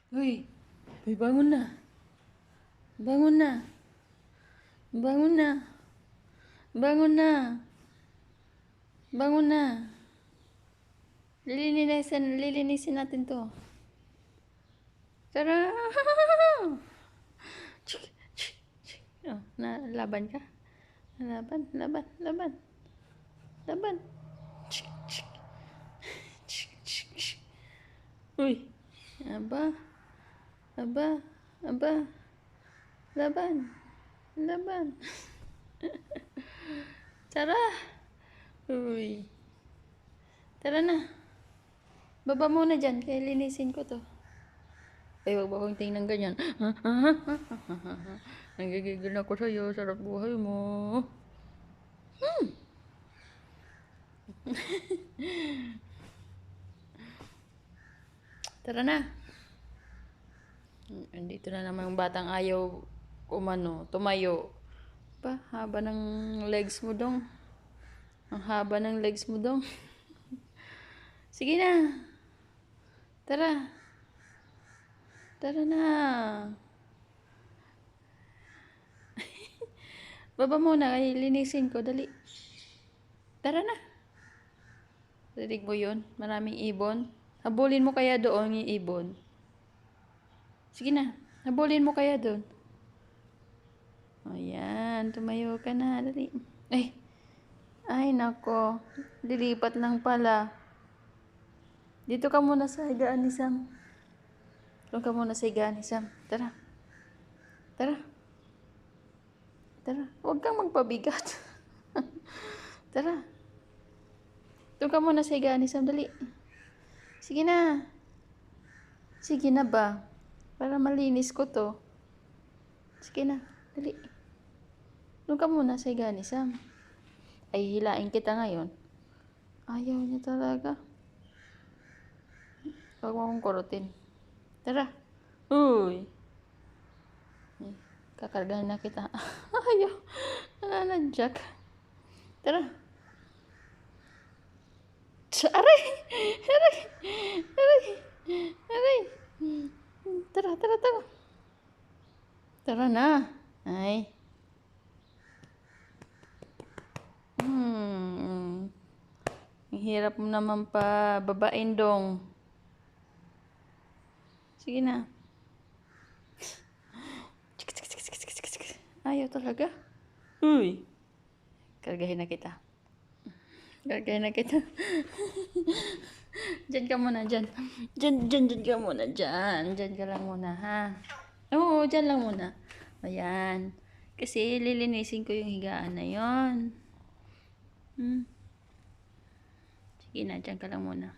Uy, uy, bangon na. Bangon na. Bangon na. Bangon na. Bangon na. Lilinisin natin to. Tara. Oh, laban ka? Laban. Laban. Uy. Aba. Laban. Tara. Uy. Tara na. Baba muna dyan, kaya linisin ko to. Ay, wag ba kong tingnan ganyan. Nagigigil ako sa'yo. Sarap buhay mo. Tara na. Andito na naman yung batang ayaw tumayo. Haba ng legs mo dong. Ang haba ng legs mo dong. Sige na. Tara. Tara na. Baba muna, ay linisin ko. Dali. Tara na. Rinig mo yun? Maraming ibon. Habulin mo kaya doon yung ibon. Sige na. Habulin mo kaya doon. Ayan. Tumayo ka na. Dali. Ay, nako. Lilipat lang pala. Dito ka muna sa higaan ni Sam. Doon ka muna sa higaan ni Sam. Tara. Tara. Huwag kang magpabigat. Tara. Doon ka muna sa higaan ni Sam. Dali. Sige na. Sige na ba? Para malinis ko to. Sige na. Dali. Doon ka muna sa higaan ni Sam. Ay, hilain kita ngayon. Ayaw niya talaga. Huwag mo akong kurutin. Tara. Uy. Kakargahan na kita. Ayaw. Nananadyak. Tara. Aray! Tara. Tara na. Ay. Ang hirap mo naman pa babain dong. Sige na. Ayaw talaga. Uy. Kargahin na kita. Diyan ka muna, dyan. Diyan ka muna, dyan. Diyan ka lang muna, ha? Oo, dyan lang muna. Ayan. Kasi lilinisin ko yung higaan na yon. Sige na, dyan ka lang muna.